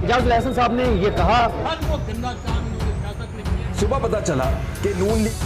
एजाज उल एहसन साहब ने ये कहा, हर वो गंदा काम इन्होंने सियासत में किया। सुबह पता चला कि नून लीग।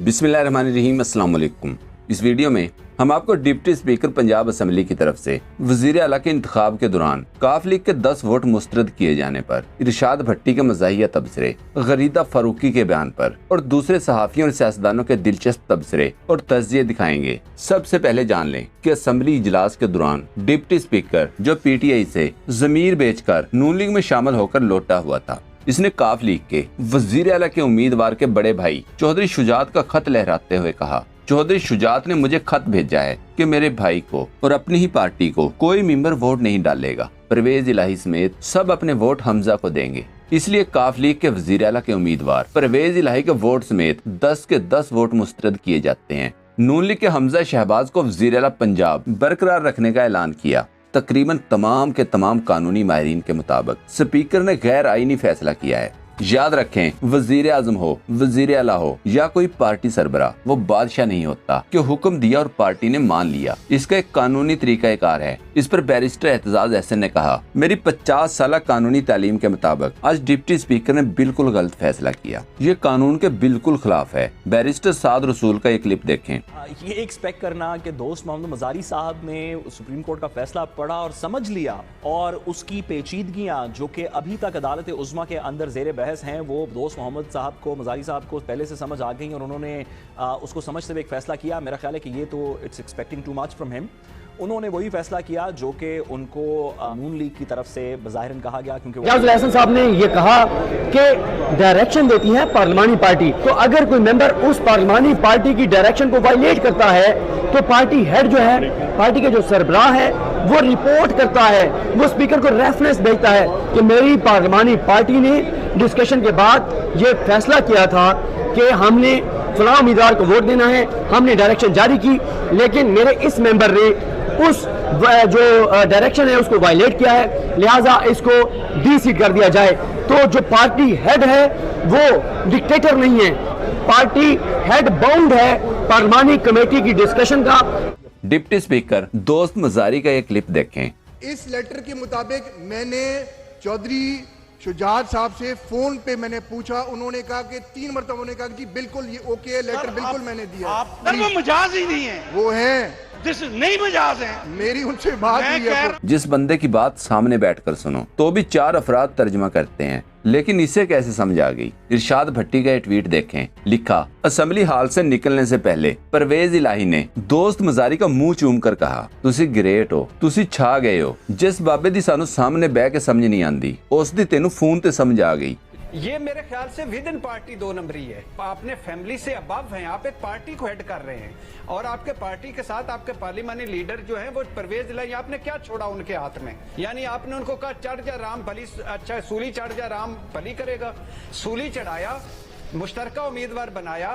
बिस्मिल्लाहिर्रहमानिर्रहीम, अस्सलाम वालेकुम। इस वीडियो में हम आपको डिप्टी स्पीकर पंजाब असम्बली की तरफ से वजीर आला के इंतखाब के दौरान काफ लीग के 10 वोट मुस्तरद किए जाने पर इरशाद भट्टी के मज़ाहिया तबसरे, गरीदा फारूकी के बयान पर और दूसरे सहाफ़ियों और सियासतदानों के दिलचस्प तबसरे और तज़्किये दिखाएंगे। सबसे पहले जान लें कि असम्बली इजलास के दौरान डिप्टी स्पीकर जो PTI से ज़मीर बेचकर नून लीग में शामिल होकर लौटा हुआ था, इसने काफ लीग के वजीर आला के उम्मीदवार के बड़े भाई चौधरी शुजात का खत लहराते हुए कहा, चौधरी शुजात ने मुझे खत भेजा है कि मेरे भाई को और अपनी ही पार्टी को कोई मेंबर वोट नहीं डालेगा। परवेज इलाही समेत सब अपने वोट हमजा को देंगे। इसलिए काफ लीग के वजीर आला के उम्मीदवार परवेज इलाही के वोट समेत 10 के 10 वोट मुस्तरद किए जाते हैं। नून लीग के हमजा शहबाज को वजीर आला पंजाब बरकरार रखने का ऐलान किया। तकरीबन तमाम के तमाम कानूनी माहिरीन के मुताबिक स्पीकर ने गैर आईनी फैसला किया है। याद रखें, वजीर आजम हो, वजीर आला हो या कोई पार्टी सरबरा, वो बादशाह नहीं होता कि हुक्म दिया और पार्टी ने मान लिया। इसका एक कानूनी तरीकाकार है। इस पर बैरिस्टर एतजाज अहसन ने कहा, मेरी 50 साल कानूनी तालीम के मुताबिक आज डिप्टी स्पीकर ने बिल्कुल गलत फैसला किया। ये कानून के बिल्कुल खिलाफ है। बैरिस्टर साद रसूल का एक क्लिप देखें। ये एक्सपेक्ट करना कि दोस्त मोहम्मद मजारी साहब ने सुप्रीम कोर्ट का फैसला पढ़ा और समझ लिया और उसकी पेचीदगियां जो कि अभी तक अदालत उज़्मा के अंदर ज़ेर बहस हैं, वो दोस्त मोहम्मद साहब को, मजारी साहब को पहले से समझ आ गई और उन्होंने उसको समझते हुए एक फैसला किया। मेरा ख्याल है कि ये तो it's expecting too much from him. उन्होंने वही फैसला किया जो कि उनको नून लीग की तरफ से बज़ाहिरन कहा गया, क्योंकि एजाज उल एहसन साहब ने ये कहा कि डायरेक्शन देती है पार्लिमानी पार्टी, तो अगर कोई मेंबर उस पार्लिमानी पार्टी की डायरेक्शन को वायलेट करता है तो पार्टी हेड जो है, पार्टी के जो सरबराह है, वो रिपोर्ट करता है, वो स्पीकर को रेफरेंस भेजता है कि मेरी पार्लिमानी पार्टी ने डिस्कशन के बाद ये फैसला किया था कि हमने फलां उम्मीदवार को वोट देना है, हमने डायरेक्शन जारी की, लेकिन मेरे इस मेंबर ने उस जो डायरेक्शन है उसको वायलेट किया है, लिहाजा इसको डीसीट कर दिया जाए। तो जो पार्टी हेड है वो डिक्टेटर नहीं है, पार्टी हेड बाउंड है पार्लिमानी कमेटी की डिस्कशन का। डिप्टी स्पीकर दोस्त मजारी का एक क्लिप देखें। इस लेटर के मुताबिक मैंने चौधरी शुजात साहब से फोन पे मैंने पूछा, उन्होंने कहा कि 3 मरतबा उन्होंने कहा कि जी बिल्कुल ये ओके है, लेटर बिल्कुल मैंने दिया। वो मजाज ही नहीं है, वो है नहीं मजाज है। मेरी उनसे बात हुई है। जिस बंदे की बात सामने बैठकर सुनो तो भी 4 अफराद तर्जमा करते हैं, लेकिन इसे कैसे समझ आ गई। इरशाद भट्टी का ये ट्वीट देखें। लिखा, असम्बली हाल से निकलने से पहले परवेज इलाही ने दोस्त मजारी का मुंह चूम कर कहा, तुसी ग्रेट हो, तुसी छा गए हो, जिस बाबे दी सानू सामने बह के समझ नहीं आंदी, उस दी तेनू फोन ते समझ आ गई। ये मेरे ख्याल से विद इन पार्टी 2 नंबरी है। आपने फैमिली से अबव हैं, आप एक पार्टी को हेड कर रहे हैं और आपके पार्टी के साथ आपके पार्लिमानी लीडर जो हैं वो परवेज इलाही, आपने क्या छोड़ा उनके हाथ में? यानी आपने उनको कहा चढ़ जा राम भली, अच्छा सूली चढ़ जा राम भली करेगा, सूली चढ़ाया, मुश्तरका उम्मीदवार बनाया,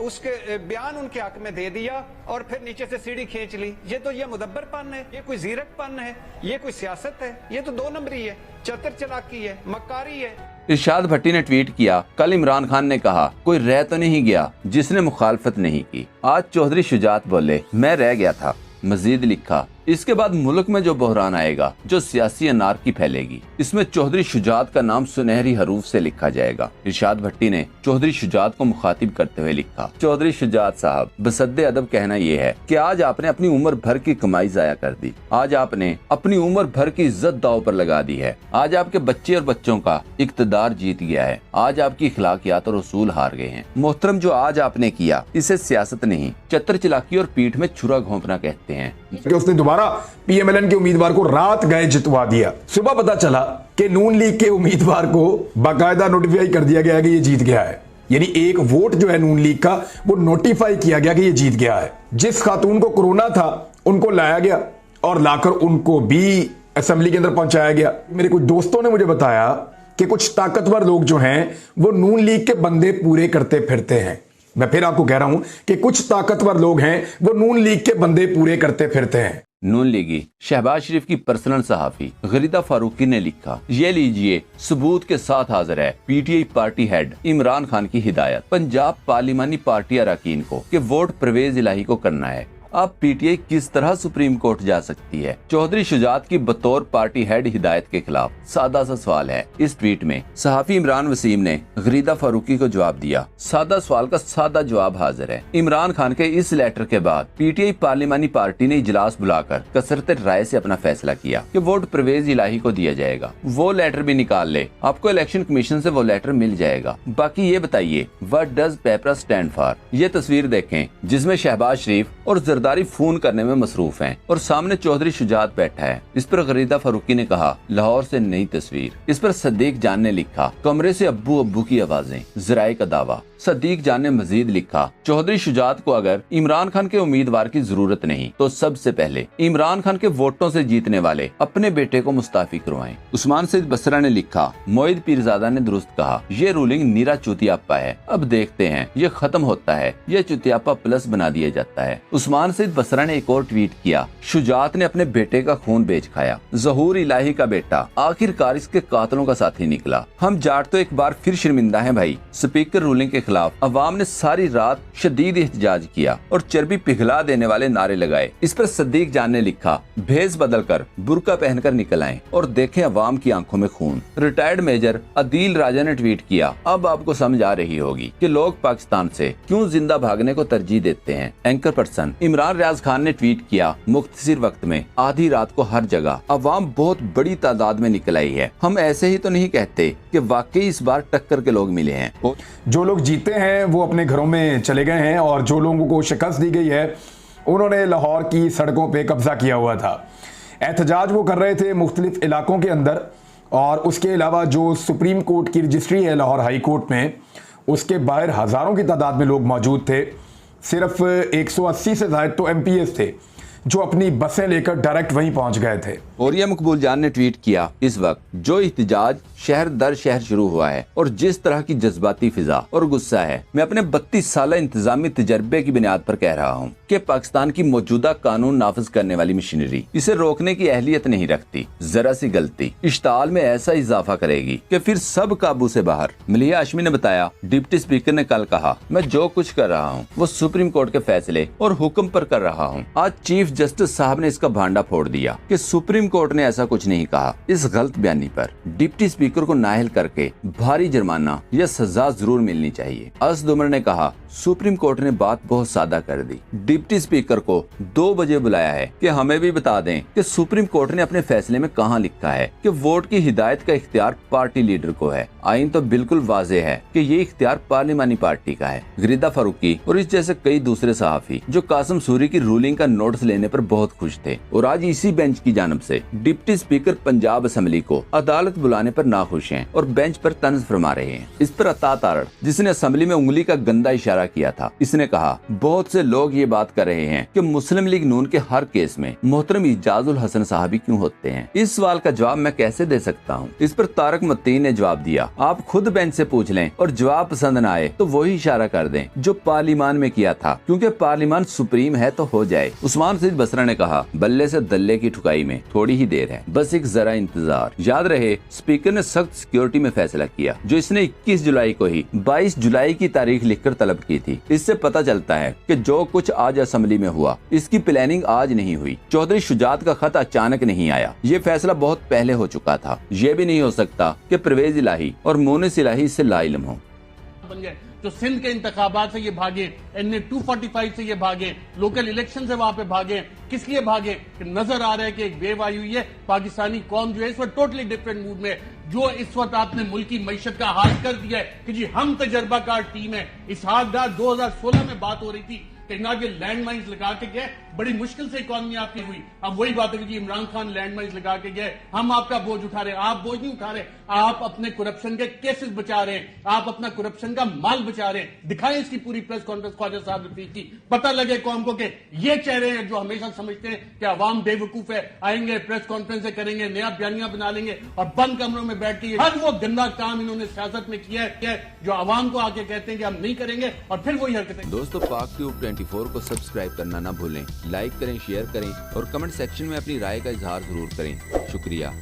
उसके बयान उनके हक में दे दिया और फिर नीचे से सीढ़ी खींच ली। ये तो ये मुदब्बरपन है, ये कोई जीरकपन है, ये कोई सियासत है, ये तो 2 नंबरी है, चतर चलाकी है, मक्कारी है। इरशाद भट्टी ने ट्वीट किया, कल इमरान खान ने कहा कोई रह तो नहीं गया जिसने मुखालफत नहीं की। आज चौधरी शुजात बोले मैं रह गया था। मजीद लिखा, इसके बाद मुल्क में जो बहरान आएगा, जो सियासी अनारकी फैलेगी, इसमें चौधरी शुजात का नाम सुनहरी हरूफ से लिखा जाएगा। इरशाद भट्टी ने चौधरी शुजात को मुखातिब करते हुए लिखा, चौधरी शुजात साहब, बसद्दे अदब कहना यह है कि आज आपने अपनी उम्र भर की कमाई जाया कर दी, आज आपने अपनी उम्र भर की इज्जत दाव पर लगा दी है, आज आपके बच्चे और बच्चों का इक्तदार जीत गया है, आज आपकी अखलाकियात और उसूल हार गए हैं। मोहतरम, जो आज आपने किया इसे सियासत नहीं, चतर चलाकी और पीठ में छुरा घोंपना कहते हैं। उसने दोबारा PMLN के उम्मीदवार को रात गए जितवा दिया। सुबह पता चला कि नून लीग के उम्मीदवार को बाकायदा नोटिफाई कर दिया गया कि ये जीत गया है। यानी एक वोट जो है नून लीग का वो नोटिफाई किया गया कि ये जीत गया है। जिस खातून को कोरोना था उनको लाया गया और लाकर उनको भी असेंबली के अंदर पहुंचाया गया। मेरे कुछ दोस्तों ने मुझे बताया कि कुछ ताकतवर लोग जो हैं वो नून लीग के बंदे पूरे करते फिरते हैं। मैं फिर आपको कह रहा हूं कि कुछ ताकतवर लोग हैं वो नून लीग के बंदे पूरे करते फिरते हैं। नून लीगी शहबाज शरीफ की पर्सनल सहाफी गरीदा फारूकी ने लिखा, ये लीजिए सबूत के साथ हाजिर है PTI party head Imran Khan की हिदायत पंजाब पार्लिमानी पार्टी अरकान को कि वोट परवेज इलाही को करना है। अब पीटीआई किस तरह सुप्रीम कोर्ट जा सकती है? चौधरी शुजात की बतौर पार्टी हेड हिदायत के खिलाफ सादा सा सवाल है। इस ट्वीट में सहाफी इमरान वसीम ने गरीदा फारूकी को जवाब दिया। सादा सवाल का सादा जवाब हाजिर है। इमरान खान के इस लेटर के बाद पीटीआई पार्लिमानी पार्टी ने इजलास बुलाकर कसरत राय से अपना फैसला किया कि वोट परवेज इलाही को दिया जाएगा। वो लेटर भी निकाल ले, आपको इलेक्शन कमीशन से वो लेटर मिल जाएगा। बाकी ये बताइए, व्हाट डज पेपरा स्टैंड फॉर? ये तस्वीर देखें जिसमें शहबाज शरीफ और जरदारी फोन करने में मसरूफ हैं और सामने चौधरी शुजात बैठा है। इस पर गरीदा फारूकी ने कहा, लाहौर से नई तस्वीर। इस पर सदीक जान ने लिखा, कमरे से अब्बू अब्बू की आवाजें, जराए का दावा। सदीक जान ने मजीद लिखा, चौधरी शुजात को अगर इमरान खान के उम्मीदवार की जरूरत नहीं तो सबसे पहले इमरान खान के वोटों से जीतने वाले अपने बेटे को मुस्ताफी करवाएं। उस्मान सईद बसरा ने लिखा, मोइद पीरजादा ने दुरुस्त कहा, ये रूलिंग नीरा चुतियापा है। अब देखते हैं ये खत्म होता है ये चुतियापा प्लस बना दिया जाता है। उस्मान सईद बसरा ने एक और ट्वीट किया, शुजात ने अपने बेटे का खून बेच खाया। ज़हूर इलाही का बेटा आखिरकार इसके कातलों का साथी निकला। हम जाट तो एक बार फिर शर्मिंदा हैं भाई। स्पीकर रूलिंग के खिलाफ अवाम ने सारी रात शदीद एहतजाज किया और चर्बी पिघला देने वाले नारे लगाए। इस पर सदीक जान ने लिखा, भेस बदल कर बुर्का पहनकर निकल आए और देखें अवाम की आंखों में खून। रिटायर्ड मेजर अदील राजा ने ट्वीट किया, अब आपको समझ आ रही होगी कि लोग पाकिस्तान से क्यों जिंदा भागने को तरजीह देते हैं। एंकर पर्सन इमरान रियाज खान ने ट्वीट किया, मुख्तसिर वक्त में आधी रात को हर जगह अवाम बहुत बड़ी तादाद में निकल आई है। हम ऐसे ही तो नहीं कहते कि वाकई इस बार टक्कर के लोग मिले हैं। जो लोग जीते हैं वो अपने घरों में चले गए हैं और जो लोगों को शिकस्त दी गई है उन्होंने लाहौर की सड़कों पे कब्जा किया हुआ था। एहतजाज वो कर रहे थे मुख्तलिफ इलाकों के अंदर और उसके अलावा जो सुप्रीम कोर्ट की रजिस्ट्री है लाहौर हाई कोर्ट में, उसके बाहर हज़ारों की तादाद में लोग मौजूद थे। सिर्फ 180 से ज़ायद तो MPs थे जो अपनी बसें लेकर डायरेक्ट वहीं पहुंच गए थे। औरिया मकबूल जान ने ट्वीट किया, इस वक्त जो एहतजाज शहर दर शहर शुरू हुआ है और जिस तरह की जज्बाती फिजा और गुस्सा है, मैं अपने 32 साल इंतजामी तजर्बे की बुनियाद पर कह रहा हूँ कि पाकिस्तान की मौजूदा कानून नाफिज करने वाली मशीनरी इसे रोकने की अहलियत नहीं रखती। जरा सी गलती इश्ताल में ऐसा इजाफा करेगी कि फिर सब काबू से बाहर। मलिहा हाशमी ने बताया, डिप्टी स्पीकर ने कल कहा, मैं जो कुछ कर रहा हूँ वो सुप्रीम कोर्ट के फैसले और हुक्म पर कर रहा हूँ। आज चीफ जस्टिस साहब ने इसका भांडा फोड़ दिया कि सुप्रीम कोर्ट ने ऐसा कुछ नहीं कहा। इस गलत बयानी पर डिप्टी स्पीकर को नाअहल करके भारी जुर्माना या सजा जरूर मिलनी चाहिए। असद उमर ने कहा, सुप्रीम कोर्ट ने बात बहुत सादा कर दी। डिप्टी स्पीकर को 2 बजे बुलाया है कि हमें भी बता दें कि सुप्रीम कोर्ट ने अपने फैसले में कहां लिखा है कि वोट की हिदायत का इख्तियार पार्टी लीडर को है। आइन तो बिल्कुल वाज़ेह है कि ये इख्तियार पार्लिमानी पार्टी का है। गरीदा फारूकी और इस जैसे कई दूसरे सहाफी जो कासिम सूरी की रूलिंग का नोटिस लेने पर बहुत खुश थे और आज इसी बेंच की जानिब से डिप्टी स्पीकर पंजाब असेंबली को अदालत बुलाने पर नाखुश हैं और बेंच पर तंज फरमा रहे हैं। इस पर अता तारड़, जिसने असेंबली में उंगली का गंदा इशारा किया था, इसने कहा, बहुत से लोग ये बात कर रहे हैं कि मुस्लिम लीग नून के हर केस में मोहतरम इजाजुल हसन साहब ही क्यों होते हैं। इस सवाल का जवाब मैं कैसे दे सकता हूँ। इस पर तारक मतीन ने जवाब दिया, आप खुद बेंच से पूछ लें और जवाब पसंद न आए तो वही इशारा कर दें जो पार्लिमान में किया था, क्योंकि पार्लिमान सुप्रीम है तो हो जाए। उस्मान सईद बसरा ने कहा, बल्ले से दल्ले की ठुकाई में थोड़ी ही देर है, बस एक जरा इंतजार। याद रहे, स्पीकर ने सख्त सिक्योरिटी में फैसला किया जो इसने 21 जुलाई को ही 22 जुलाई की तारीख लिखकर तलब की थी। इससे पता चलता है कि जो कुछ आज असेंबली में हुआ इसकी प्लानिंग आज नहीं हुई। चौधरी शुजात का खत अचानक नहीं आया, ये फैसला बहुत पहले हो चुका था। ये भी नहीं हो सकता कि परवेज इलाही और मोनिस इलाही इससे लाइल्म हो। जो सिंध के इंतखाबात से ये भागे, NA 245 से ये भागे, लोकल इलेक्शन से वहां पे भागे, किस लिए भागे? कि नजर आ रहा है कि एक वेव आई हुई है, पाकिस्तानी कौम जो है इस वक्त टोटली डिफरेंट मूड में। जो इस वक्त आपने मुल्क की मईशत का हाल कर दिया है कि जी हम तजर्बाकार टीम है। इस हाथ 2016 में बात हो रही थी कि ना ये लैंड माइन्स लगा के गए, बड़ी मुश्किल से इकॉनमी आपकी हुई। अब वही बात है कि इमरान खान लैंड माइन्स लगा के गए, हम आपका बोझ उठा रहे। आप बोझ नहीं उठा रहे, आप अपने करप्शन के केसेस बचा रहे हैं, आप अपना करप्शन का माल बचा रहे हैं। दिखाएं इसकी पूरी प्रेस कॉन्फ्रेंस ख्वाजा साहब रफीक की, पता लगे कौम को कि ये चेहरे हैं जो हमेशा समझते हैं कि अवाम बेवकूफ है, आएंगे प्रेस कॉन्फ्रेंस करेंगे, नया बयानिया बना लेंगे और बंद कमरों में बैठ के हर वो गंदा काम इन्होंने सियासत में किया है जो अवाम को आके कहते हैं कि हम नहीं करेंगे और फिर वही हरकतें। दोस्तों, पाक ट्यूब 24 को सब्सक्राइब करना ना भूलें, लाइक करें, शेयर करें और कमेंट सेक्शन में अपनी राय का इजहार जरूर करें। शुक्रिया।